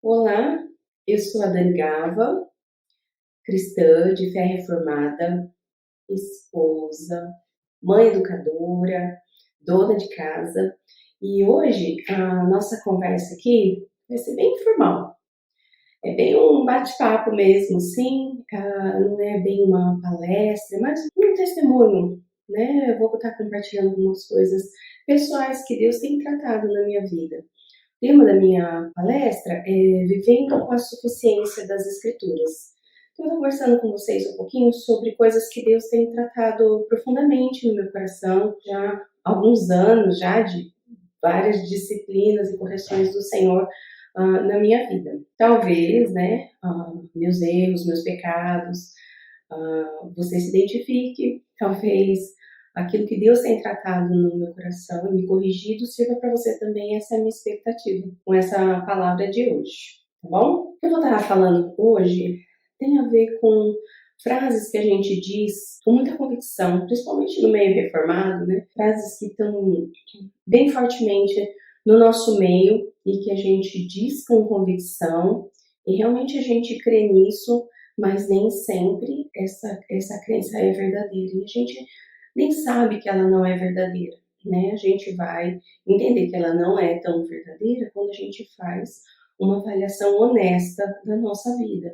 Olá, eu sou a Dani Gava, cristã de fé reformada, esposa, mãe educadora, dona de casa. E hoje a nossa conversa aqui vai ser bem informal. É bem um bate-papo mesmo, sim. Não é bem uma palestra, mas um testemunho, né? Eu vou estar compartilhando algumas coisas pessoais que Deus tem tratado na minha vida. O tema da minha palestra é Vivendo com a Suficiência das Escrituras. Então, eu estou conversando com vocês um pouquinho sobre coisas que Deus tem tratado profundamente no meu coração, já há alguns anos, já de várias disciplinas e correções do Senhor na minha vida. Talvez, né, meus erros, meus pecados, você se identifique, talvez aquilo que Deus tem tratado no meu coração e me corrigido sirva para você também. Essa é a minha expectativa com essa palavra de hoje, tá bom? O que eu vou estar falando hoje tem a ver com frases que a gente diz com muita convicção, principalmente no meio reformado, né? Frases que estão bem fortemente no nosso meio e que a gente diz com convicção e realmente a gente crê nisso, mas nem sempre essa crença é verdadeira e a gente nem sabe que ela não é verdadeira, né? A gente vai entender que ela não é tão verdadeira quando a gente faz uma avaliação honesta da nossa vida,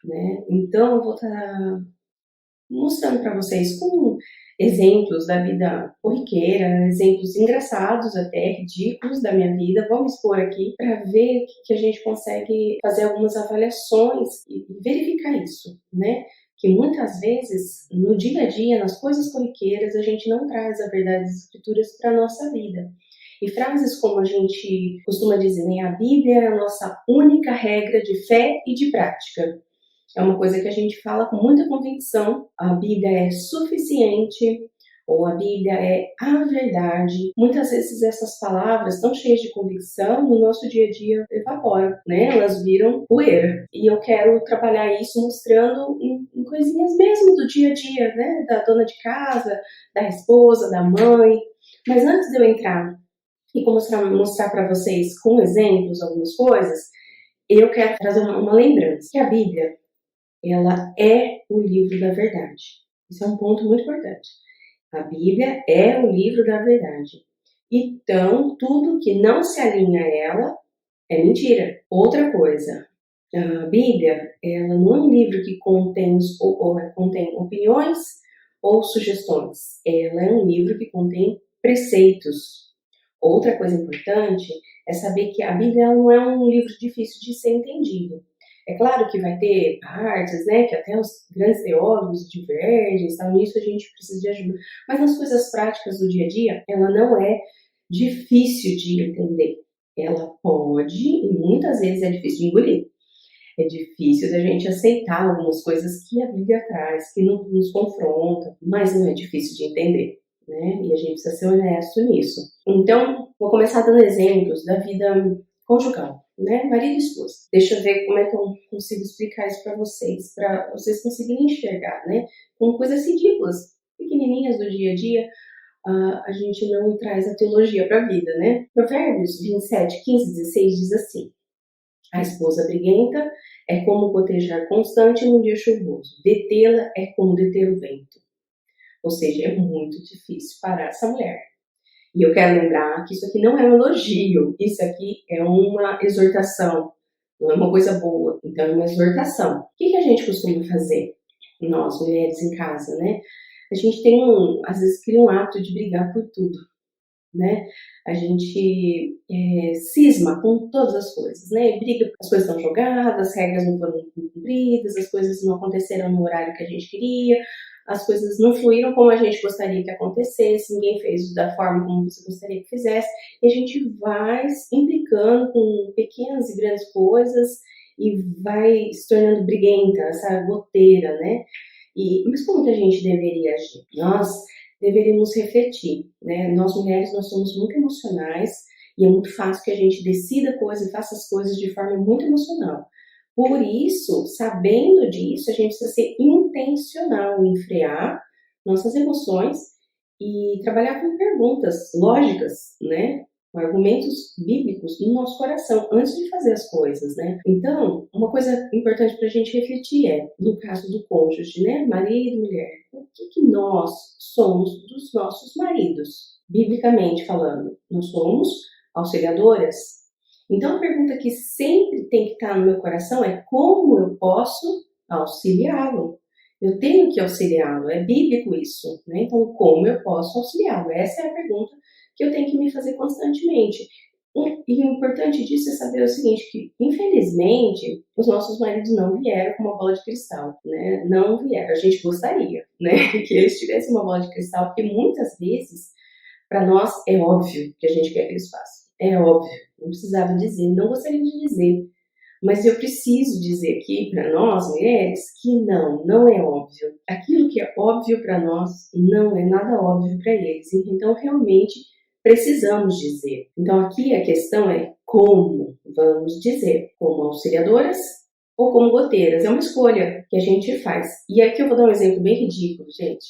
né? Então, eu vou estar mostrando para vocês com exemplos da vida corriqueira, exemplos engraçados até, ridículos da minha vida. Vamos expor aqui para ver que a gente consegue fazer algumas avaliações e verificar isso, né? Que muitas vezes, no dia a dia, nas coisas corriqueiras, a gente não traz a verdade das escrituras para a nossa vida. E frases como a gente costuma dizer, né? A Bíblia é a nossa única regra de fé e de prática. É uma coisa que a gente fala com muita convicção. A Bíblia é suficiente, ou a Bíblia é a verdade. Muitas vezes essas palavras tão cheias de convicção, no nosso dia a dia evaporam, né? Elas viram poeira. E eu quero trabalhar isso mostrando em coisinhas mesmo do dia a dia, né? Da dona de casa, da esposa, da mãe. Mas antes de eu entrar e mostrar para vocês com exemplos algumas coisas, eu quero trazer uma lembrança, que a Bíblia, ela é o livro da verdade. Isso é um ponto muito importante. A Bíblia é o livro da verdade. Então, tudo que não se alinha a ela é mentira. Outra coisa, a Bíblia, ela não é um livro que contém opiniões ou sugestões. Ela é um livro que contém preceitos. Outra coisa importante é saber que a Bíblia não é um livro difícil de ser entendido. É claro que vai ter partes, né, que até os grandes teólogos divergem, então nisso a gente precisa de ajuda. Mas nas coisas práticas do dia a dia, ela não é difícil de entender. Ela pode, e muitas vezes é difícil de engolir. É difícil da gente aceitar algumas coisas que a Bíblia traz, que nos confrontam, mas não é difícil de entender, né? E a gente precisa ser honesto nisso. Então, vou começar dando exemplos da vida conjugal, né? Marido e esposa. Deixa eu ver como é que eu consigo explicar isso para vocês conseguirem enxergar, né? Com coisas ridículas, pequenininhas do dia a dia, a gente não traz a teologia para a vida, né? Provérbios 27, 15, 16 diz assim: a esposa briguenta é como gotejar constante num dia chuvoso. Detê-la é como deter o vento. Ou seja, é muito difícil parar essa mulher. E eu quero lembrar que isso aqui não é um elogio, isso aqui é uma exortação, não é uma coisa boa, então é uma exortação. O que a gente costuma fazer, nós mulheres em casa, né? A gente tem às vezes cria um hábito de brigar por tudo, né? A gente cisma com todas as coisas, né? Briga, as coisas estão jogadas, as regras não foram cumpridas, as coisas não aconteceram no horário que a gente queria, as coisas não fluíram como a gente gostaria que acontecesse, ninguém fez da forma como você gostaria que fizesse, e a gente vai implicando com pequenas e grandes coisas e vai se tornando briguenta, essa goteira, né? Mas como que a gente deveria agir? Nós deveríamos refletir, né? Nós mulheres, nós somos muito emocionais e é muito fácil que a gente decida coisas e faça as coisas de forma muito emocional. Por isso, sabendo disso, a gente precisa ser intencional em frear nossas emoções e trabalhar com perguntas lógicas, né? com argumentos bíblicos no nosso coração, antes de fazer as coisas, né? Então, uma coisa importante para a gente refletir é, no caso do cônjuge, né? Marido e mulher, o que nós somos dos nossos maridos? Biblicamente falando, nós somos auxiliadoras. Então, a pergunta que sempre tem que estar no meu coração é como eu posso auxiliá-lo? Eu tenho que auxiliá-lo, é bíblico isso, né? Então, como eu posso auxiliá-lo? Essa é a pergunta que eu tenho que me fazer constantemente. E o importante disso é saber o seguinte, que infelizmente os nossos maridos não vieram com uma bola de cristal, né? Não vieram, a gente gostaria, né? Que eles tivessem uma bola de cristal, porque muitas vezes, para nós, é óbvio que a gente quer que eles façam. É óbvio, não precisava dizer, não gostaria de dizer. Mas eu preciso dizer aqui para nós, mulheres, que não é óbvio. Aquilo que é óbvio para nós não é nada óbvio para eles. Então, realmente, precisamos dizer. Então, aqui a questão é como vamos dizer? Como auxiliadoras ou como goteiras? É uma escolha que a gente faz. E aqui eu vou dar um exemplo bem ridículo, gente.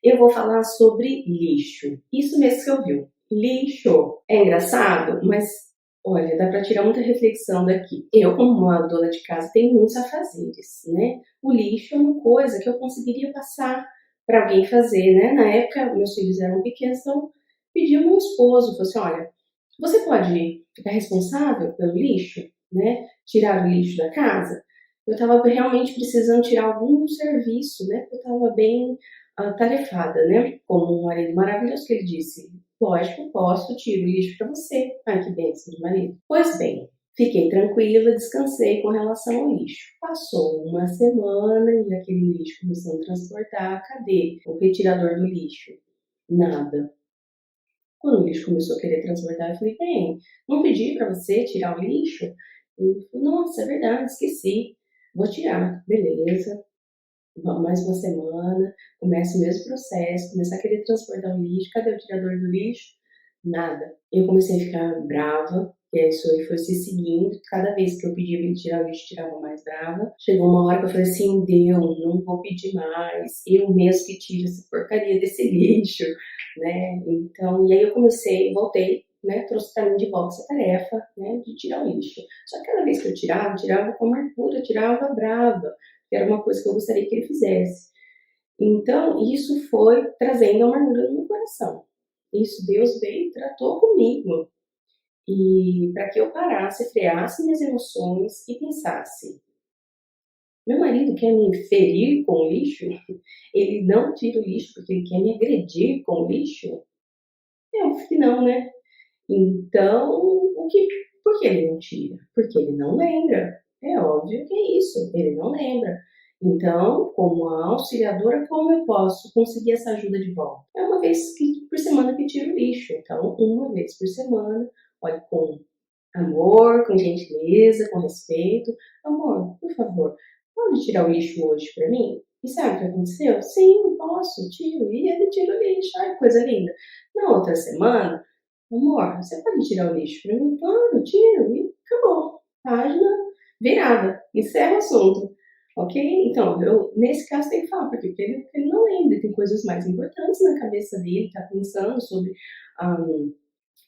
Eu vou falar sobre lixo. Isso mesmo que você ouviu. Lixo. É engraçado, mas olha, dá para tirar muita reflexão daqui. Eu, como uma dona de casa, tenho muitos afazeres, né? O lixo é uma coisa que eu conseguiria passar para alguém fazer, né? Na época, meus filhos eram pequenos, então pedi ao meu esposo, falou assim, olha, você pode ficar responsável pelo lixo, né? Tirar o lixo da casa? Eu estava realmente precisando tirar algum serviço, né? Eu estava bem tarefada, né? Como um marido maravilhoso que ele disse, lógico, posso, tiro o lixo para você. Ai, que bênção de marido. Pois bem, fiquei tranquila, descansei com relação ao lixo. Passou uma semana e aquele lixo começou a transportar. Cadê o retirador do lixo? Nada. Quando o lixo começou a querer transportar, eu falei, bem, não pedi para você tirar o lixo? Ele falou, nossa, é verdade, esqueci. Vou tirar. Beleza. Mais uma semana, começa o mesmo processo, começar a querer transportar o lixo, cadê o tirador do lixo? Nada. Eu comecei a ficar brava, e isso aí foi se seguindo, cada vez que eu pedia para ele tirar o lixo, tirava mais brava. Chegou uma hora que eu falei assim, deu, não vou pedir mais, eu mesmo que tiro essa porcaria desse lixo, né? Então, e aí eu comecei, voltei, né, trouxe para mim de volta essa tarefa, né, de tirar o lixo. Só que cada vez que eu tirava com amargura, tirava brava, que era uma coisa que eu gostaria que ele fizesse. Então, isso foi trazendo amargura no meu coração. Isso Deus veio e tratou comigo. E para que eu parasse, freasse minhas emoções e pensasse: meu marido quer me ferir com o lixo? Ele não tira o lixo porque ele quer me agredir com o lixo? É óbvio que não, né? Então, por que ele não tira? Porque ele não lembra. É óbvio que é isso, ele não lembra. Então, como a auxiliadora, como eu posso conseguir essa ajuda de volta? É uma vez por semana que tiro o lixo. Então, uma vez por semana, olha, com amor, com gentileza, com respeito. Amor, por favor, pode tirar o lixo hoje para mim? E sabe o que aconteceu? Sim, posso, tiro. E ele tira o lixo. Ai, coisa linda. Na outra semana, amor, você pode tirar o lixo para mim? Claro, tiro. E acabou. Página virada. Encerra o assunto. Ok? Então, eu, nesse caso, tenho que falar, porque ele não lembra, ele tem coisas mais importantes na cabeça dele, está pensando sobre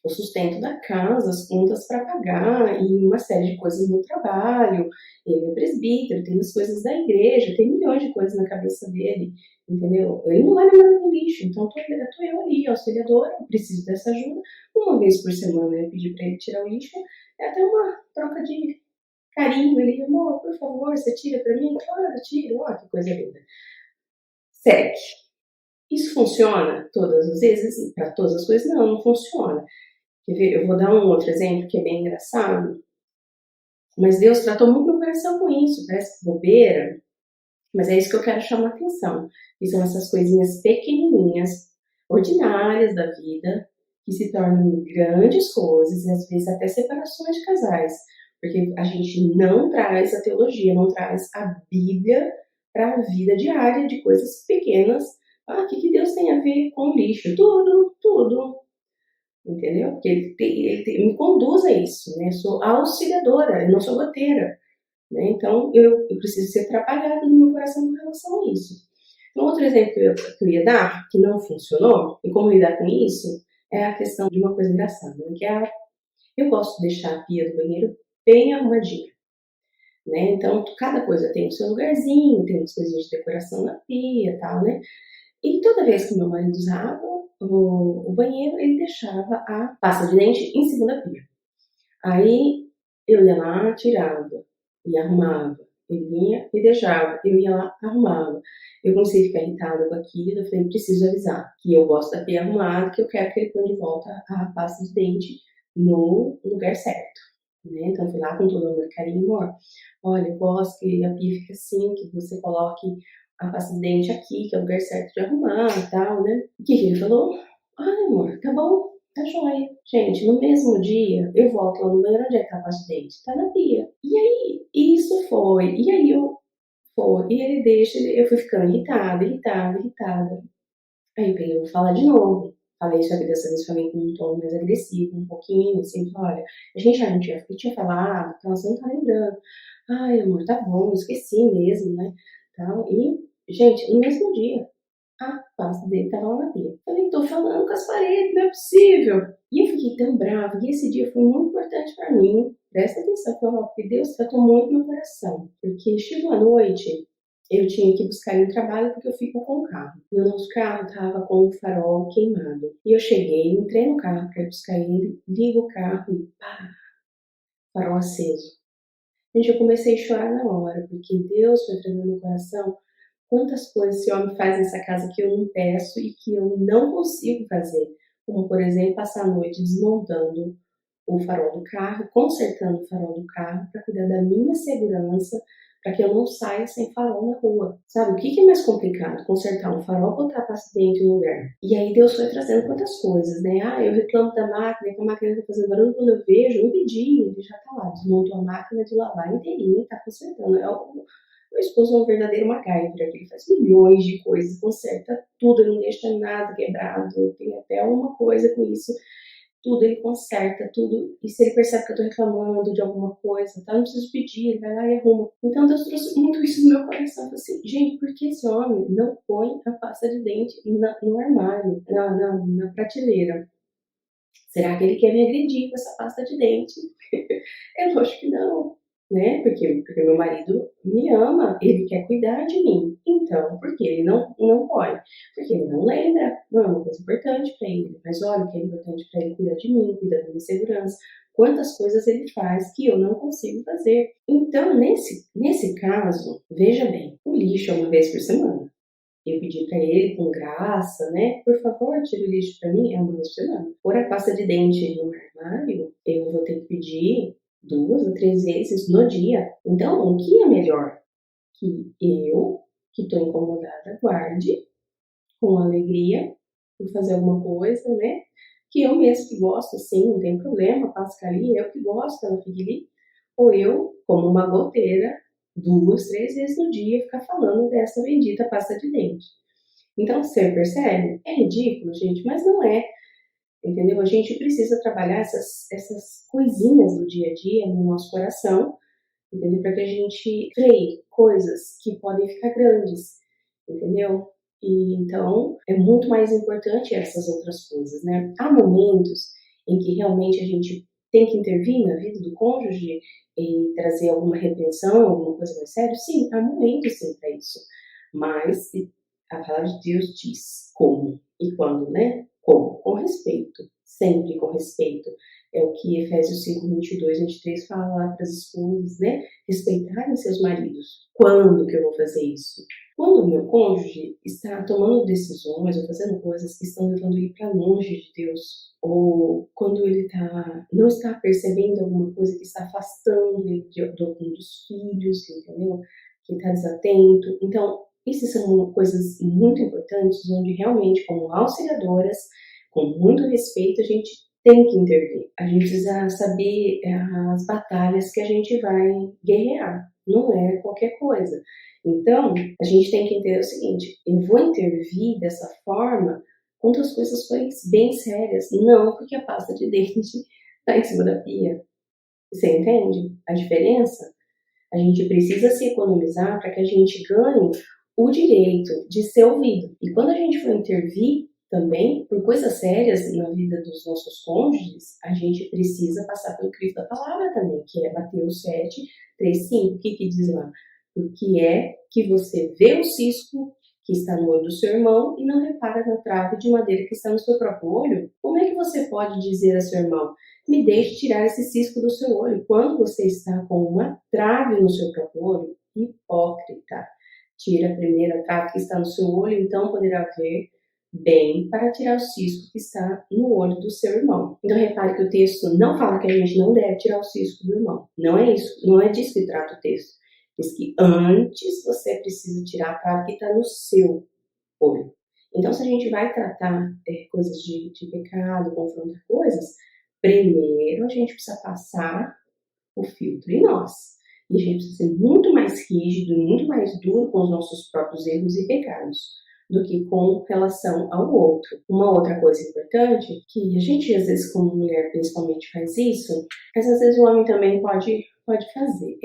o sustento da casa, as contas para pagar e uma série de coisas no trabalho. Ele é presbítero, tem as coisas da igreja, tem milhões de coisas na cabeça dele, entendeu? Ele não vai lembrar do lixo, então tô eu ali, auxiliadora, eu preciso dessa ajuda. Uma vez por semana eu pedi para ele tirar o lixo, é até uma troca de carinho ali, amor, por favor, você tira para mim? Claro, tiro, ó, que coisa linda. Segue. Isso funciona todas as vezes? Para todas as coisas? Não, não funciona. Quer ver? Eu vou dar um outro exemplo que é bem engraçado, mas Deus tratou muito meu coração com isso, parece bobeira, mas é isso que eu quero chamar a atenção, que são essas coisinhas pequenininhas, ordinárias da vida, que se tornam grandes coisas e às vezes até separações de casais, porque a gente não traz a teologia, não traz a Bíblia para a vida diária de coisas pequenas. Ah, o que Deus tem a ver com lixo? Tudo, tudo. Entendeu? Porque ele me conduz a isso, né? Eu sou auxiliadora, eu não sou goteira, né? Então, eu preciso ser trabalhada no meu coração com relação a isso. Então, outro exemplo que eu ia dar, que não funcionou, e como lidar com isso, é a questão de uma coisa engraçada, né, que é eu gosto de deixar a pia do banheiro bem arrumadinha, né, então cada coisa tem o seu lugarzinho, tem umas coisinhas de decoração na pia e tal, né. E toda vez que meu marido usava o banheiro, ele deixava a pasta de dente em cima da pia. Aí eu ia lá, tirava e arrumava. Ele vinha e deixava, eu ia lá, arrumava. Eu comecei a ficar irritada com aquilo, eu falei: "Preciso avisar que eu gosto da pia arrumada, que eu quero que ele ponha de volta a pasta de dente no lugar certo", né. Então fui lá com todo o amor e carinho: "Amor, olha, eu gosto que a pia fique assim, que você coloque a pasta de dente aqui, que é o lugar certo de arrumar e tal, né". O que que ele falou? "Ai, amor, tá bom, tá joia". Gente, no mesmo dia, eu volto lá no banheiro, onde é que tá a pasta de dente? Tá na pia. E aí, isso foi. E aí eu foi. E ele deixa, eu fui ficando irritada, irritada, irritada. Aí eu peguei, vou falar de novo. Falei, só que dessa vez falei com um tom mais agressivo, um pouquinho, assim, falei: "Olha, a gente já não tinha, eu tinha falado, então você não tá lembrando". "Ai, amor, tá bom, esqueci mesmo, né, tal". E, gente, no mesmo dia, a pasta dele estava lá na pia. Falei: "Tô falando com as paredes, não é possível". E eu fiquei tão brava, e esse dia foi muito importante para mim. Presta atenção, porque Deus tratou muito meu coração. Porque chegou a noite, eu tinha que buscar ele no trabalho, porque eu fico com o carro. E o nosso carro estava com o farol queimado. E eu cheguei, entrei no carro para buscar ele, ligo o carro e pá, farol aceso. Gente, eu comecei a chorar na hora, porque Deus foi trazendo no meu coração quantas coisas esse homem faz nessa casa que eu não peço e que eu não consigo fazer. Como, por exemplo, passar a noite desmontando o farol do carro, consertando o farol do carro para cuidar da minha segurança, para que eu não saia sem farol na rua. Sabe, o que que é mais complicado? Consertar um farol, botar para dentro no lugar. E aí Deus foi trazendo quantas coisas, né? Ah, eu reclamo da máquina, que a máquina está fazendo barulho, quando eu vejo, um pedi, ele já tá lá, desmontou a máquina de lavar inteirinha e tá consertando. Meu esposo é um verdadeiro MacGyver, ele faz milhões de coisas, conserta tudo, ele não deixa nada quebrado, tem até uma coisa com isso, tudo ele conserta, tudo. E se ele percebe que eu tô reclamando de alguma coisa, tá, eu não preciso pedir, ele vai lá e arruma. Então Deus trouxe muito isso no meu coração. Eu falei assim, gente, por que esse homem não põe a pasta de dente no armário, na prateleira? Será que ele quer me agredir com essa pasta de dente? É lógico que não, né? Porque meu marido me ama, ele quer cuidar de mim. Então, por que ele não pode? Porque ele não lembra, não é uma coisa importante para ele. Mas olha, o que é importante para ele cuidar de mim, cuidar da minha segurança. Quantas coisas ele faz que eu não consigo fazer. Então, nesse caso, veja bem, o lixo é uma vez por semana. Eu pedi para ele com graça, né, por favor, tira o lixo para mim, é uma vez por semana. Pôr a pasta de dente no armário, eu vou ter que pedir 2 ou 3 vezes no dia. Então, o que é melhor? Que eu, que estou incomodada, guarde com alegria por fazer alguma coisa, né? Que eu mesmo que gosto, assim, não tem problema, passa ali, eu que gosto que ela fique ali. Ou eu, como uma goteira, 2, 3 vezes no dia, ficar falando dessa bendita pasta de dente. Então, você percebe? É ridículo, gente, mas não é, entendeu? A gente precisa trabalhar essas coisinhas do dia a dia no nosso coração, entendeu? Para que a gente freie coisas que podem ficar grandes, entendeu? E então é muito mais importante essas outras coisas, né? Há momentos em que realmente a gente tem que intervir na vida do cônjuge e trazer alguma repreensão, alguma coisa mais séria. Sim, há momentos sim para isso. Mas a palavra de Deus diz como e quando, né? Como? Com respeito, sempre com respeito. É o que Efésios 5, 22, 23 fala lá para as esposas, né? Respeitarem seus maridos. Quando que eu vou fazer isso? Quando o meu cônjuge está tomando decisões ou fazendo coisas que estão levando ele para longe de Deus, ou quando ele não está percebendo alguma coisa que está afastando ele de algum dos filhos, entendeu? Que está desatento. Então, essas são coisas muito importantes, onde realmente, como auxiliadoras, com muito respeito, a gente tem que intervir. A gente precisa saber as batalhas que a gente vai guerrear. Não é qualquer coisa. Então, a gente tem que entender o seguinte: eu vou intervir dessa forma quando as coisas forem bem sérias, não porque a pasta de dente está em cima da pia. Você entende a diferença? A gente precisa se economizar para que a gente ganhe o direito de ser ouvido. E quando a gente for intervir, também, por coisas sérias na vida dos nossos cônjuges, a gente precisa passar pelo crivo da palavra também, que é Mateus 7, 3, 5. O que diz lá? Porque é que você vê o cisco que está no olho do seu irmão e não repara na trave de madeira que está no seu próprio olho? Como é que você pode dizer a seu irmão, me deixe tirar esse cisco do seu olho, quando você está com uma trave no seu próprio olho? Hipócrita! Tira a primeira trave que está no seu olho, então poderá ver bem para tirar o cisco que está no olho do seu irmão. Então repare que o texto não fala que a gente não deve tirar o cisco do irmão. Não é isso, não é disso que trata o texto. Diz que antes você precisa tirar a trave que está no seu olho. Então, se a gente vai tratar coisas de pecado, confrontar coisas, primeiro a gente precisa passar o filtro em nós. E a gente precisa ser muito mais rígido, muito mais duro com os nossos próprios erros e pecados do que com relação ao outro. Uma outra coisa importante, que a gente às vezes como mulher principalmente faz isso, mas às vezes o homem também pode fazer,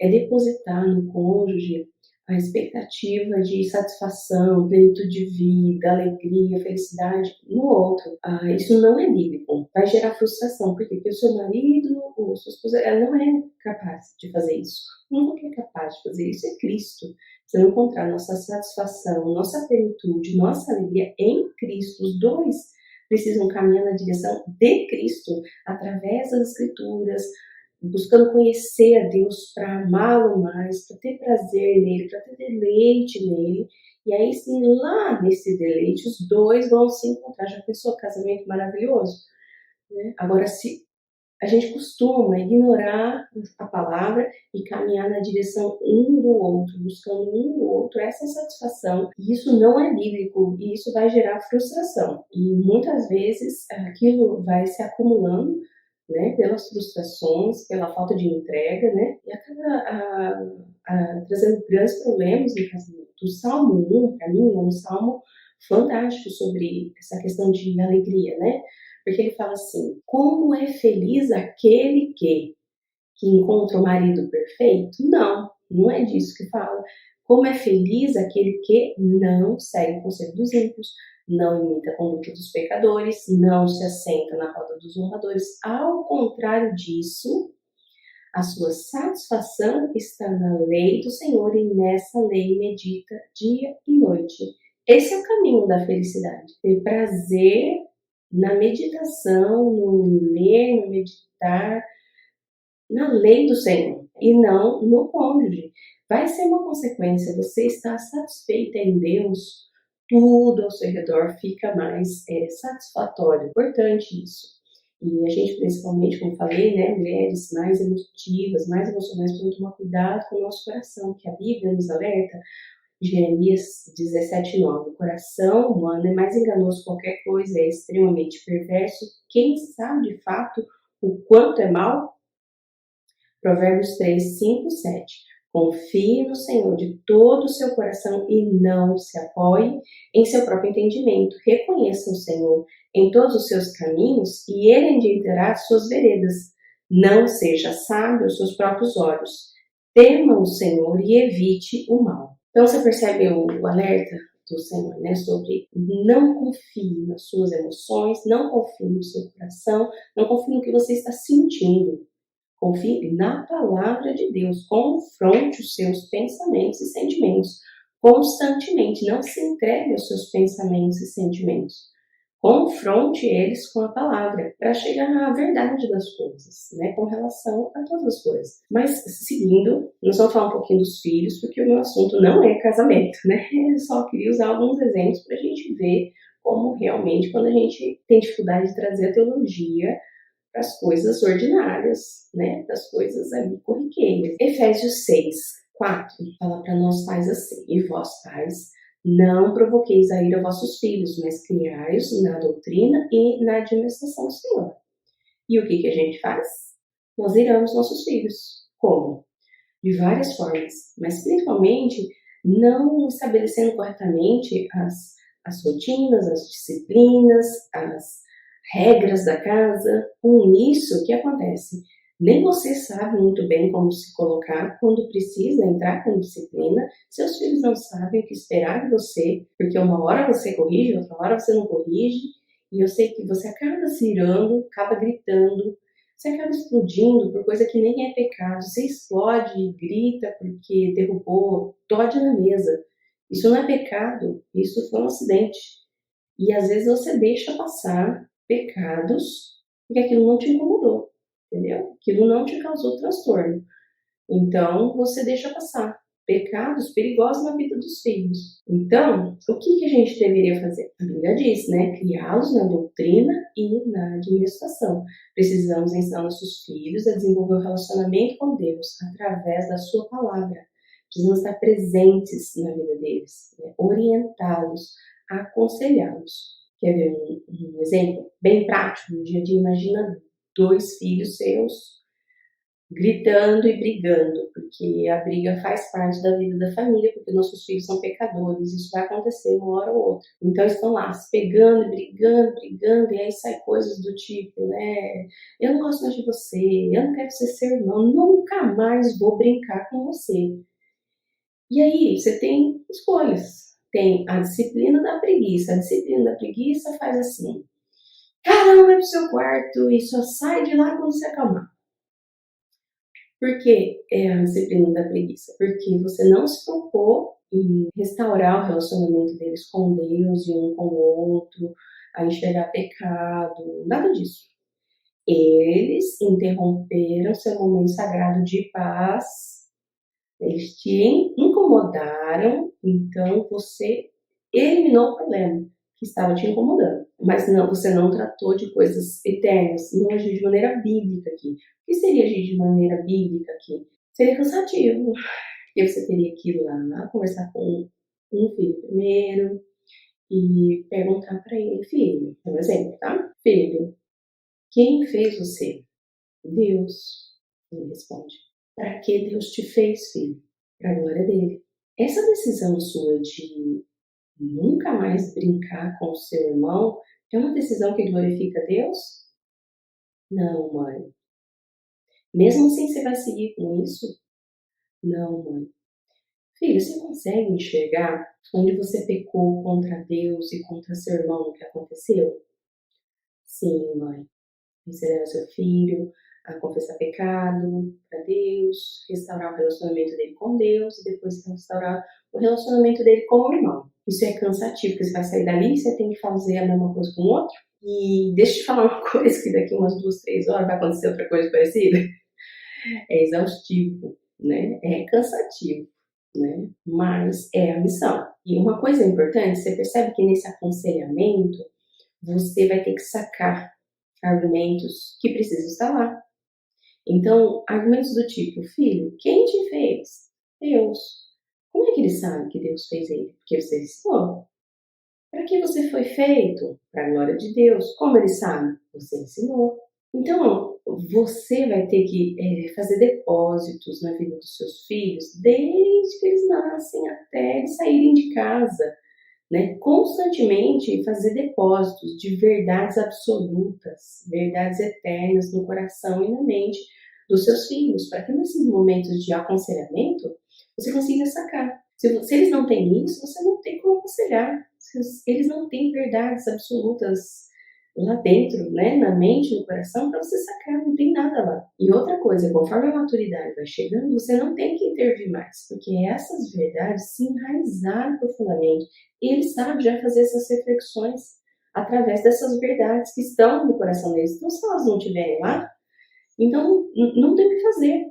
é depositar no cônjuge a expectativa de satisfação, plenitude de vida, alegria, felicidade no outro. Isso não é bíblico, vai gerar frustração, porque o seu marido ou sua esposa, ela não é capaz de fazer isso. O único que é capaz de fazer isso é Cristo. Você vai encontrar nossa satisfação, nossa plenitude, nossa alegria em Cristo. Os dois precisam caminhar na direção de Cristo, através das Escrituras, buscando conhecer a Deus para amá-lo mais, para ter prazer nele, para ter deleite nele. E aí sim, lá nesse deleite, os dois vão se encontrar. Já pensou casamento maravilhoso? Né? Agora, se a gente costuma ignorar a palavra e caminhar na direção um do outro, buscando um do outro essa satisfação. E isso não é bíblico e isso vai gerar frustração. E muitas vezes aquilo vai se acumulando, né, pelas frustrações, pela falta de entrega, né, e acaba trazendo grandes problemas no casamento. O Salmo 1, para mim, é um salmo fantástico sobre essa questão de alegria, né? Porque ele fala assim, como é feliz aquele que encontra o marido perfeito? Não é disso que fala. Como é feliz aquele que não segue o conselho dos ímpios, não imita a conduta dos pecadores, não se assenta na roda dos honradores. Ao contrário disso, a sua satisfação está na lei do Senhor e nessa lei medita dia e noite. Esse é o caminho da felicidade. Ter prazer na meditação, no ler, no meditar, na lei do Senhor e não no cônjuge. Vai ser uma consequência, você está satisfeita em Deus, tudo ao seu redor fica mais satisfatório. Importante isso. E a gente, principalmente, como falei, né, mulheres mais emotivas, mais emocionais, precisam tomar cuidado com o nosso coração, que a Bíblia nos alerta, Jeremias 17:9. O coração humano é mais enganoso que qualquer coisa, é extremamente perverso. Quem sabe de fato o quanto é mal? Provérbios 3, 5, 7. Confie no Senhor de todo o seu coração e não se apoie em seu próprio entendimento. Reconheça o Senhor em todos os seus caminhos e ele endireitará suas veredas. Não seja sábio aos seus próprios olhos. Tema o Senhor e evite o mal. Então você percebe o alerta do Senhor, né, sobre não confie nas suas emoções, não confie no seu coração, não confie no que você está sentindo. Confie na palavra de Deus, confronte os seus pensamentos e sentimentos constantemente, não se entregue aos seus pensamentos e sentimentos. Confronte eles com a palavra para chegar à verdade das coisas, né, com relação a todas as coisas. Mas, seguindo, nós vamos falar um pouquinho dos filhos, porque o meu assunto não é casamento, né? Eu só queria usar alguns exemplos para a gente ver como realmente, quando a gente tem dificuldade de trazer a teologia para as coisas ordinárias, né, para as coisas ali corriqueiras. Efésios 6, 4, fala para nós pais assim, e vós pais, não provoqueis a ira vossos filhos, mas criai-os na doutrina e na administração do Senhor. E o que a gente faz? Nós iramos nossos filhos. Como? De várias formas, mas principalmente não estabelecendo corretamente as rotinas, as disciplinas, as regras da casa. Com isso, o que acontece? Nem você sabe muito bem como se colocar quando precisa entrar com disciplina. Seus filhos não sabem o que esperar de você, porque uma hora você corrige, outra hora você não corrige. E eu sei que você acaba se irando, acaba gritando, você acaba explodindo por coisa que nem é pecado. Você explode e grita porque derrubou Todd na mesa. Isso não é pecado, isso foi um acidente. E às vezes você deixa passar pecados porque aquilo não te incomodou, entendeu? Aquilo não te causou transtorno. Então você deixa passar pecados perigosos na vida dos filhos. Então, o que a gente deveria fazer? A Bíblia diz, né? Criá-los na doutrina e na administração. Precisamos ensinar nossos filhos a desenvolver um relacionamento com Deus através da sua palavra. Precisamos estar presentes na vida deles, né? Orientá-los, aconselhá-los. Quer ver um exemplo bem prático no dia a dia? Imagina 2 filhos seus gritando e brigando, porque a briga faz parte da vida da família, porque nossos filhos são pecadores, isso vai acontecer uma hora ou outra. Então estão lá se pegando, brigando, e aí sai coisas do tipo, né? Eu não gosto mais de você, eu não quero ser seu irmão, nunca mais vou brincar com você. E aí você tem escolhas. Tem a disciplina da preguiça. A disciplina da preguiça faz assim: cada um vai pro seu quarto e só sai de lá quando se acalmar. Por que é a disciplina da preguiça? Porque você não se preocupou em restaurar o relacionamento deles com Deus e um com o outro, a enxergar pecado, nada disso. Eles interromperam seu momento sagrado de paz, eles te incomodaram, então você eliminou o problema que estava te incomodando. Mas não, você não tratou de coisas eternas, não agiu de maneira bíblica aqui. O que seria agir de maneira bíblica aqui? Seria cansativo, porque você teria que ir lá conversar com um filho primeiro e perguntar para ele: filho, é um exemplo, tá? Filho, quem fez você? Deus. Ele responde: para que Deus te fez, filho? Para a glória dele. Essa decisão sua de nunca mais brincar com o seu irmão é uma decisão que glorifica a Deus? Não, mãe. Mesmo assim você vai seguir com isso? Não, mãe. Filho, você consegue enxergar onde você pecou contra Deus e contra seu irmão o que aconteceu? Sim, mãe. Você leva seu filho a confessar pecado para Deus, restaurar o relacionamento dele com Deus e depois restaurar o relacionamento dele com o irmão. Isso é cansativo, porque você vai sair dali e você tem que fazer a mesma coisa com o outro. E deixa eu te falar uma coisa, que daqui umas 2, 3 horas vai acontecer outra coisa parecida. É exaustivo, né? É cansativo, né? Mas é a missão. E uma coisa importante, você percebe que nesse aconselhamento você vai ter que sacar argumentos que precisam estar lá. Então, argumentos do tipo: filho, quem te fez? Deus. Como é que ele sabe que Deus fez ele? Porque você ensinou. Para que você foi feito? Para a glória de Deus. Como ele sabe? Você ensinou. Então, você vai ter que fazer depósitos na vida dos seus filhos desde que eles nascem até eles saírem de casa. Né? Constantemente fazer depósitos de verdades absolutas, verdades eternas no coração e na mente dos seus filhos, para que nesses momentos de aconselhamento você consiga sacar. Se eles não têm isso, você não tem como aconselhar. Se eles não têm verdades absolutas lá dentro, né, na mente, no coração, para você sacar, não tem nada lá. E outra coisa, conforme a maturidade vai chegando, você não tem que intervir mais, porque essas verdades se enraizaram profundamente. E eles sabem já fazer essas reflexões através dessas verdades que estão no coração deles. Então, se elas não estiverem lá, então não tem o que fazer.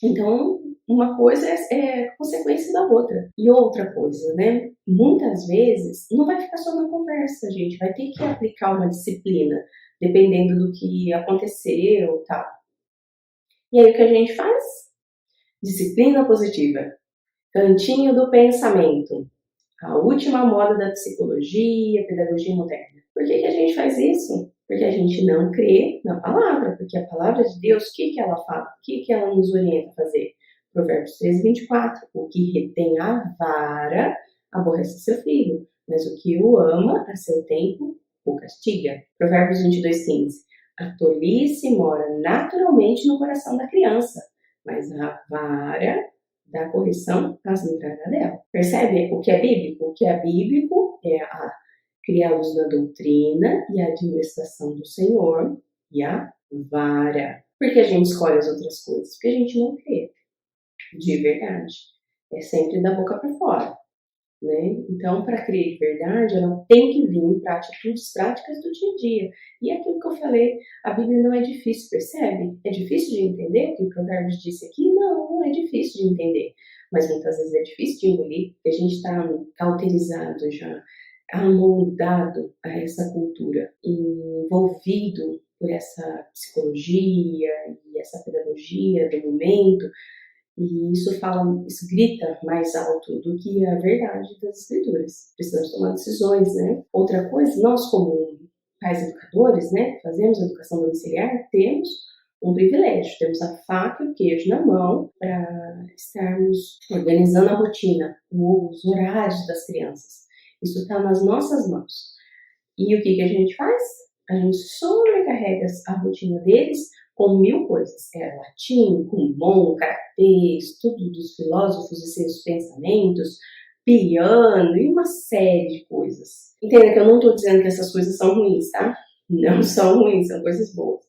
Então, uma coisa é consequência da outra. E outra coisa, né? Muitas vezes não vai ficar só na conversa, gente. Vai ter que aplicar uma disciplina, dependendo do que aconteceu e tal. E aí o que a gente faz? Disciplina positiva. Cantinho do pensamento. A última moda da psicologia, pedagogia moderna. Por que a gente faz isso? Porque a gente não crê na palavra, porque a palavra de Deus, o que ela fala? O que ela nos orienta a fazer? Provérbios 13, 24. O que retém a vara aborrece seu filho, mas o que o ama a seu tempo o castiga. Provérbios 22, 15. A tolice mora naturalmente no coração da criança, mas a vara da correção faz livrará dela. Percebe o que é bíblico? O que é bíblico é a criá-los na doutrina e a administração do Senhor e a vara. Por que a gente escolhe as outras coisas? Porque a gente não crê de verdade. É sempre da boca para fora. Né? Então, para crer de verdade, ela tem que vir para atitudes práticas do dia a dia. E é aquilo que eu falei, a Bíblia não é difícil, percebe? É difícil de entender o que o Provérbios disse aqui? Não é difícil de entender. Mas muitas vezes é difícil de engolir, porque a gente está cauterizado já, amoldado a essa cultura, envolvido por essa psicologia e essa pedagogia do momento. E isso grita mais alto do que a verdade das escrituras. Precisamos tomar decisões, né? Outra coisa, nós como pais educadores, né, fazemos educação domiciliar, temos um privilégio, temos a faca e o queijo na mão para estarmos organizando a rotina, os horários das crianças. Isso está nas nossas mãos. E o que a gente faz? A gente sobrecarrega a rotina deles com 1000 coisas. Latim, Kumon, karatê, estudo dos filósofos e seus pensamentos, piano e uma série de coisas. Entenda que eu não estou dizendo que essas coisas são ruins, tá? Não são ruins, são coisas boas.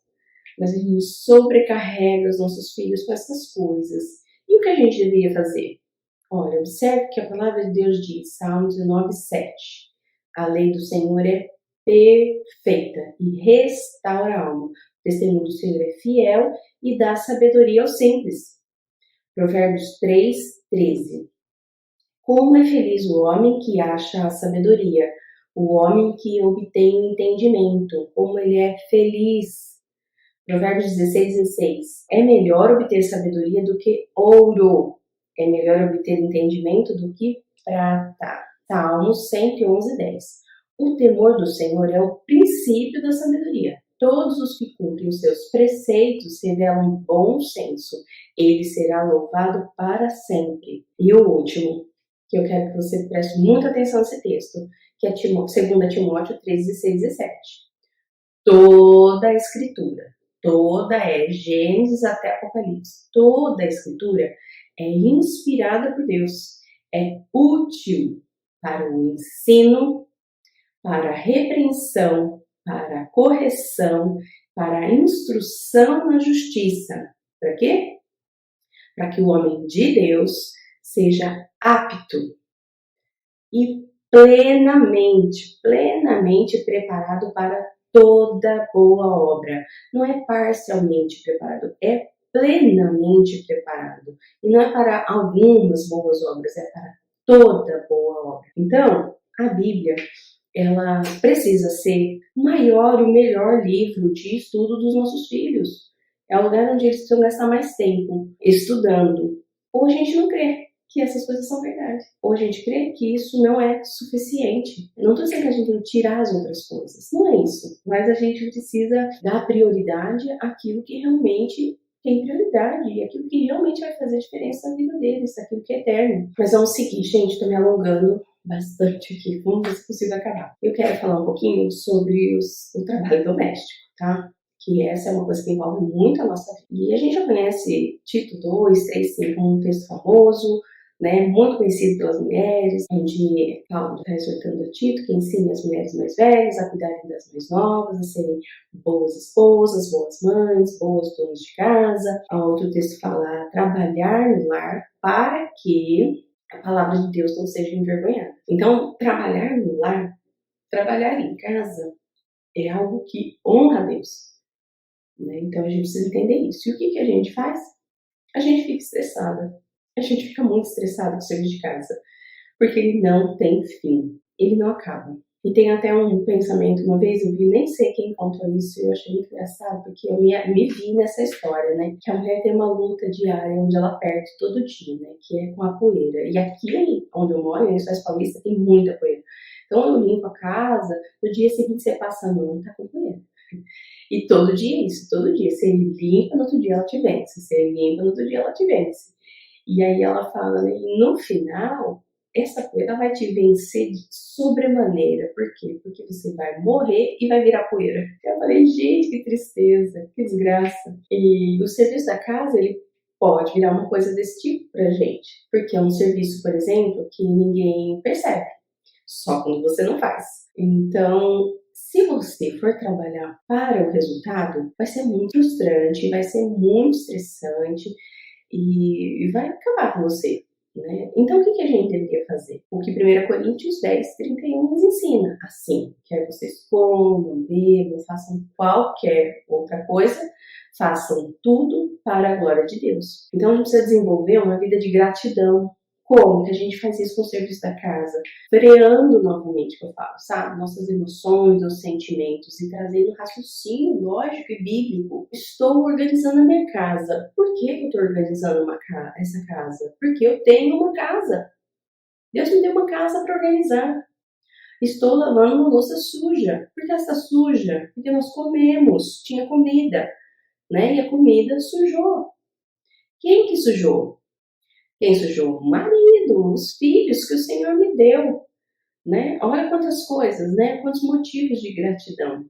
Mas a gente sobrecarrega os nossos filhos com essas coisas. E o que a gente deveria fazer? Olha, observe que a palavra de Deus diz, Salmo 19:7. A lei do Senhor é perfeita e restaura a alma. O testemunho do Senhor é fiel e dá sabedoria aos simples. Provérbios 3:13. Como é feliz o homem que acha a sabedoria, o homem que obtém o entendimento, como ele é feliz. Provérbios 16:16. É melhor obter sabedoria do que ouro, é melhor obter entendimento do que prata. Salmos 111:10. O temor do Senhor é o princípio da sabedoria. Todos os que cumprem os seus preceitos revelam bom senso. Ele será louvado para sempre. E o último, que eu quero que você preste muita atenção nesse texto, que é 2 Timóteo 3:16-17. Toda a Escritura, toda é Gênesis até Apocalipse, toda a Escritura é inspirada por Deus, é útil para o ensino, para a repreensão, para a correção, para a instrução na justiça. Para quê? Para que o homem de Deus seja apto e plenamente preparado para toda boa obra. Não é parcialmente preparado, é plenamente preparado. E não é para algumas boas obras, é para toda boa obra. Então, a Bíblia, ela precisa ser o maior e o melhor livro de estudo dos nossos filhos. É o lugar onde eles precisam gastar mais tempo estudando. Ou a gente não crê que essas coisas são verdade. Ou a gente crê que isso não é suficiente. Eu não estou dizendo que a gente tem que tirar as outras coisas. Não é isso. Mas a gente precisa dar prioridade àquilo que realmente tem prioridade e aquilo que realmente vai fazer diferença na vida deles, aquilo que é eterno. Mas vamos seguir, gente. Estou me alongando bastante aqui. Vamos ver se consigo acabar. Eu quero falar um pouquinho sobre o trabalho doméstico, tá? Que essa é uma coisa que envolve muito a nossa vida. E a gente já conhece Tito 2, 3, 5, um texto famoso, né, muito conhecido pelas mulheres, onde Paulo está exortando a Tito que ensine as mulheres mais velhas a cuidarem das mais novas, a serem boas esposas, boas mães, boas donas de casa. A outro texto fala trabalhar no lar para que a palavra de Deus não seja envergonhada. Então, trabalhar no lar, trabalhar em casa, é algo que honra a Deus. Né? Então, a gente precisa entender isso. E o que a gente faz? A gente fica estressada. A gente fica muito estressado com o serviço de casa, porque ele não tem fim, ele não acaba. E tem até um pensamento, uma vez eu vi, nem sei quem contou isso, e eu achei muito engraçado, porque eu me vi nessa história, né, que a mulher tem uma luta diária, onde ela perde todo dia, né, que é com a poeira. E aqui onde eu moro, em Estados Paulista, tem muita poeira. Então eu limpo a casa, no dia seguinte você passa a mão, tá com poeira. E todo dia é isso, todo dia. Você limpa, no outro dia ela te vence. Você limpa, no outro dia ela te vence. E aí ela fala, né, no final, essa poeira vai te vencer de sobremaneira. Por quê? Porque você vai morrer e vai virar poeira. Eu falei, gente, que tristeza, que desgraça. E o serviço da casa, ele pode virar uma coisa desse tipo pra gente. Porque é um serviço, por exemplo, que ninguém percebe. Só quando você não faz. Então, se você for trabalhar para o resultado, vai ser muito frustrante, vai ser muito estressante e vai acabar com você, né? Então, o que a gente deveria fazer? O que 1 Coríntios 10:31 nos ensina. Assim, quer vocês comam, bebam, façam qualquer outra coisa, façam tudo para a glória de Deus. Então, a gente precisa desenvolver uma vida de gratidão. Como que a gente faz isso com o serviço da casa? Freando novamente, que eu falo, sabe? Nossas emoções, nossos sentimentos e trazendo raciocínio lógico e bíblico. Estou organizando a minha casa. Por que eu estou organizando essa casa? Porque eu tenho uma casa. Deus me deu uma casa para organizar. Estou lavando uma louça suja. Por que ela está suja? Porque nós comemos, tinha comida, né? E a comida sujou. Quem que sujou? Quem sujou? O marido, os filhos que o Senhor me deu, né? Olha quantas coisas, né? Quantos motivos de gratidão.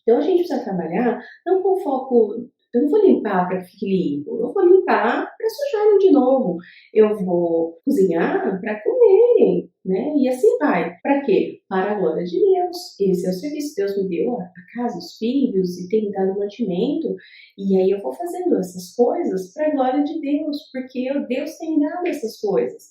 Então a gente precisa trabalhar não com foco, eu não vou limpar para que fique limpo, eu vou limpar para sujarem de novo, eu vou cozinhar para comerem, né? E assim vai. Para quê? Para a glória de Deus. Esse é o serviço que Deus me deu, a casa, os filhos, e tem me dado mantimento, e aí eu vou fazendo essas coisas para a glória de Deus, porque Deus tem me dado essas coisas.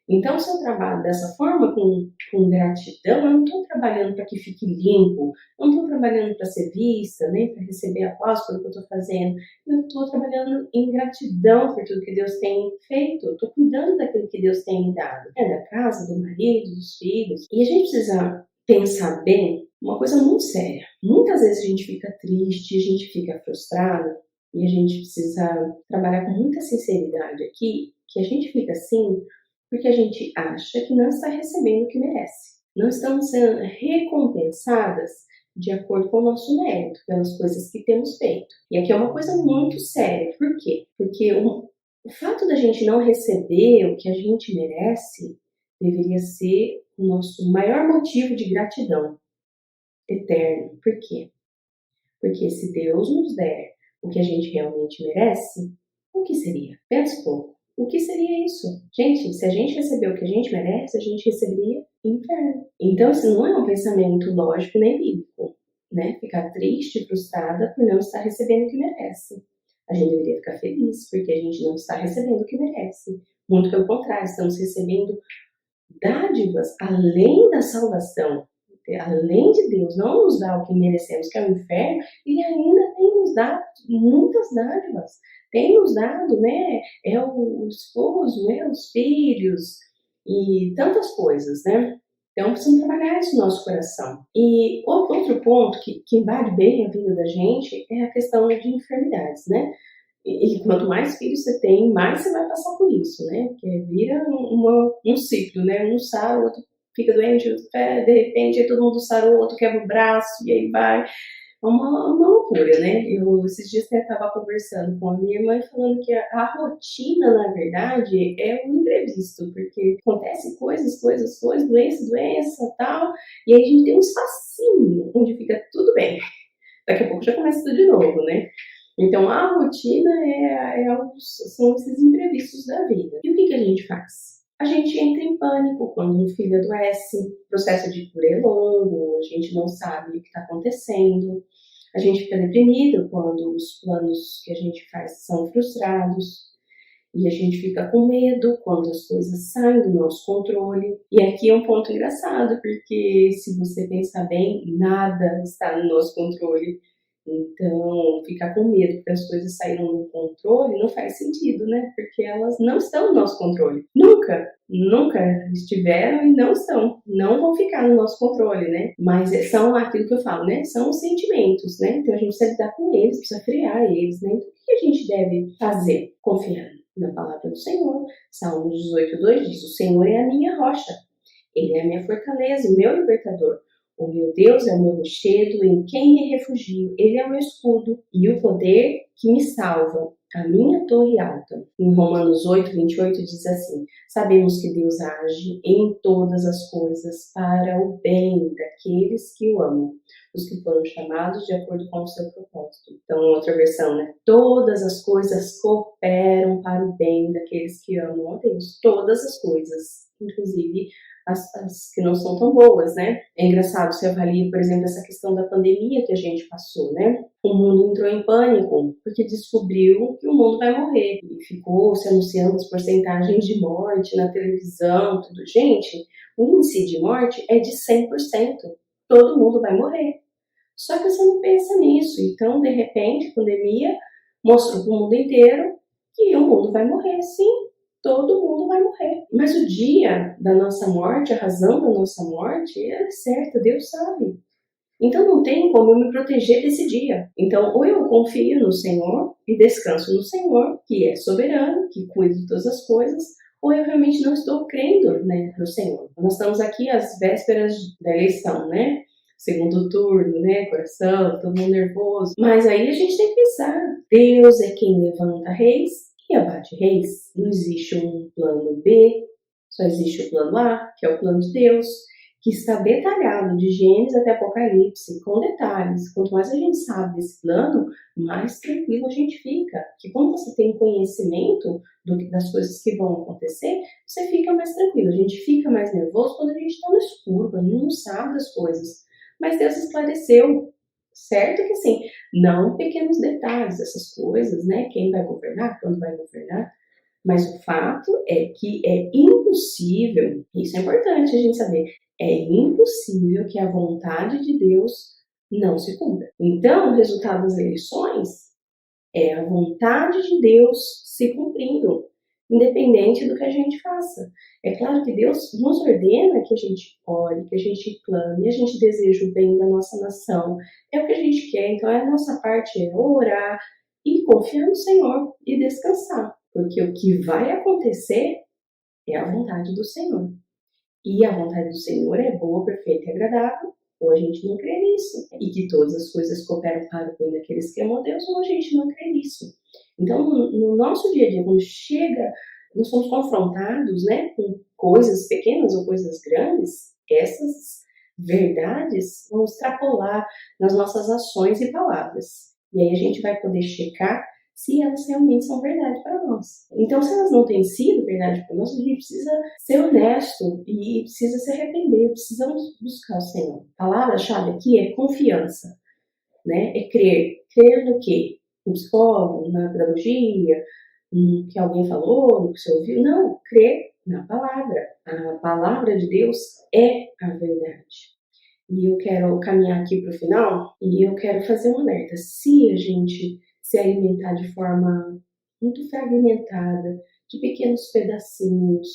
Então, se eu trabalho dessa forma, com gratidão, eu não estou trabalhando para que fique limpo, não estou trabalhando para ser vista, nem para receber aplauso pelo que eu estou fazendo. Eu estou trabalhando em gratidão por tudo que Deus tem feito. Eu estou cuidando daquilo que Deus tem me dado. Da casa, do marido, dos filhos. E a gente precisa pensar bem uma coisa muito séria. Muitas vezes a gente fica triste, a gente fica frustrado, e a gente precisa trabalhar com muita sinceridade aqui, que a gente fica assim porque a gente acha que não está recebendo o que merece. Não estamos sendo recompensadas de acordo com o nosso mérito, pelas coisas que temos feito. E aqui é uma coisa muito séria. Por quê? Porque o fato da gente não receber o que a gente merece deveria ser o nosso maior motivo de gratidão eterno. Por quê? Porque se Deus nos der o que a gente realmente merece, o que seria? Pensa um pouco. O que seria isso? Gente, se a gente receber o que a gente merece, a gente receberia inferno. Então, isso não é um pensamento lógico nem bíblico, né? Ficar triste e frustrada por não estar recebendo o que merece. A gente deveria ficar feliz, porque a gente não está recebendo o que merece. Muito pelo contrário, estamos recebendo dádivas além da salvação. Além de Deus não nos dar o que merecemos, que é o inferno, Ele ainda tem nos dado muitas dádivas. Tem nos dado, né? É o esposo, é os filhos e tantas coisas, né? Então precisamos trabalhar isso no nosso coração. E outro ponto que invade bem a vida da gente é a questão de enfermidades, né? E quanto mais filhos você tem, mais você vai passar por isso, né? Porque vira um ciclo, né? Um sara, o outro fica doente, de repente aí todo mundo sarou, o outro quebra o braço, e aí vai. É uma loucura, né? Eu, esses dias eu estava conversando com a minha irmã e falando que a rotina, na verdade, é um imprevisto, porque acontece coisas, doença, tal, e aí a gente tem um espacinho onde fica tudo bem. Daqui a pouco já começa tudo de novo, né? Então, a rotina são esses imprevistos da vida. E o que a gente faz? A gente entra em pânico quando um filho adoece, o processo de cura é longo, a gente não sabe o que está acontecendo, a gente fica deprimido quando os planos que a gente faz são frustrados, e a gente fica com medo quando as coisas saem do nosso controle. E aqui é um ponto engraçado, porque se você pensar bem, nada está no nosso controle. Então, ficar com medo porque as coisas saíram do controle não faz sentido, né? Porque elas não estão no nosso controle. Nunca estiveram e não estão. Não vão ficar no nosso controle, né? Mas são aquilo que eu falo, né? São os sentimentos, né? Então, a gente precisa lidar com eles, precisa frear eles, né? Então, o que a gente deve fazer? Confiando na palavra do Senhor. Salmo 18:2 diz: o Senhor é a minha rocha. Ele é a minha fortaleza, o meu libertador. O meu Deus é o meu rochedo, em quem me refugio. Ele é o meu escudo e o poder que me salva. a minha torre alta. Em Romanos 8:28 diz assim: sabemos que Deus age em todas as coisas para o bem daqueles que o amam, os que foram chamados de acordo com o seu propósito. Então, outra versão, né? Todas as coisas cooperam para o bem daqueles que amam a Deus. Todas as coisas, inclusive as que não são tão boas, né? É engraçado, você avalia, por exemplo, essa questão da pandemia que a gente passou, né? O mundo entrou em pânico porque descobriu que o mundo vai morrer. E ficou se anunciando as porcentagens de morte na televisão, tudo. Gente, o índice de morte é de 100%. Todo mundo vai morrer. Só que você não pensa nisso. Então, de repente, a pandemia mostrou para o mundo inteiro que o mundo vai morrer, sim. Todo mundo vai morrer. Mas o dia da nossa morte, a razão da nossa morte, é certa, Deus sabe. Então não tem como eu me proteger desse dia. Então, ou eu confio no Senhor e descanso no Senhor, que é soberano, que cuida de todas as coisas, ou eu realmente não estou crendo, né, no Senhor. Nós estamos aqui às vésperas da eleição, né? Segundo turno, né? Coração, todo mundo nervoso. Mas aí a gente tem que pensar: Deus é quem levanta reis e abate reis. Não existe um plano B, só existe o plano A, que é o plano de Deus, que está detalhado de Gênesis até Apocalipse, com detalhes. Quanto mais a gente sabe desse plano, mais tranquilo a gente fica. Porque quando você tem conhecimento das coisas que vão acontecer, você fica mais tranquilo. A gente fica mais nervoso quando a gente está no escuro, quando a gente não sabe das coisas. Mas Deus esclareceu, certo que sim, não pequenos detalhes dessas coisas, né? Quem vai governar, quando vai governar. Mas o fato é que é impossível, isso é importante a gente saber, é impossível que a vontade de Deus não se cumpra. Então, o resultado das eleições é a vontade de Deus se cumprindo, independente do que a gente faça. É claro que Deus nos ordena que a gente ore, que a gente clame, a gente deseja o bem da nossa nação. É o que a gente quer, então a nossa parte é orar e confiar no Senhor e descansar. Porque o que vai acontecer é a vontade do Senhor. E a vontade do Senhor é boa, perfeita e agradável, ou a gente não crê nisso. E que todas as coisas cooperam para o bem daqueles que amam a Deus, ou a gente não crê nisso. Então, no nosso dia a dia, quando chega, nós somos confrontados, né, com coisas pequenas ou coisas grandes, essas verdades vão extrapolar nas nossas ações e palavras. E aí a gente vai poder checar se elas realmente são verdade para nós. Então, se elas não têm sido verdade para nós, a gente precisa ser honesto e precisa se arrepender, precisamos buscar o Senhor. A palavra-chave aqui é confiança, né? É crer. Crer no quê? No psicólogo, na pedagogia, no que alguém falou, no que você ouviu? Não, crer na palavra. A palavra de Deus é a verdade. E eu quero caminhar aqui para o final e eu quero fazer um alerta. Se a gente se alimentar de forma muito fragmentada, de pequenos pedacinhos,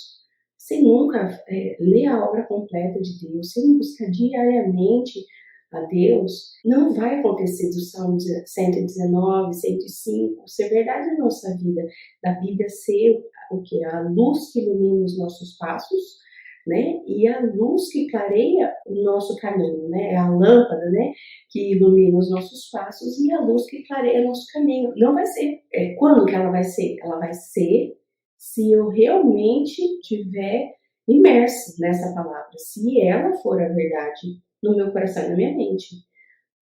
sem nunca ler a obra completa de Deus, sem buscar diariamente a Deus, não vai acontecer do Salmo 119, 105, ser verdade na nossa vida, da Bíblia ser o que? A luz que ilumina os nossos passos, né? E a luz que clareia o nosso caminho, né? É a lâmpada, né? Que ilumina os nossos passos e a luz que clareia o nosso caminho. Não vai ser. Quando que ela vai ser? Ela vai ser se eu realmente tiver imerso nessa palavra, se ela for a verdade no meu coração e na minha mente.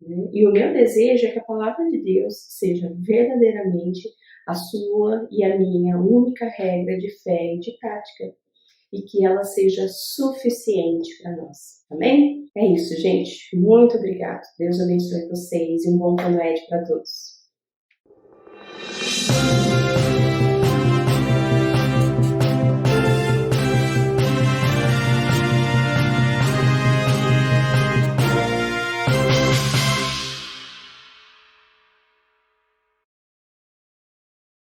Né? E o meu desejo é que a palavra de Deus seja verdadeiramente a sua e a minha única regra de fé e de prática. E que ela seja suficiente para nós. Amém? É isso, gente. Muito obrigada. Deus abençoe vocês e um bom Canoed para todos.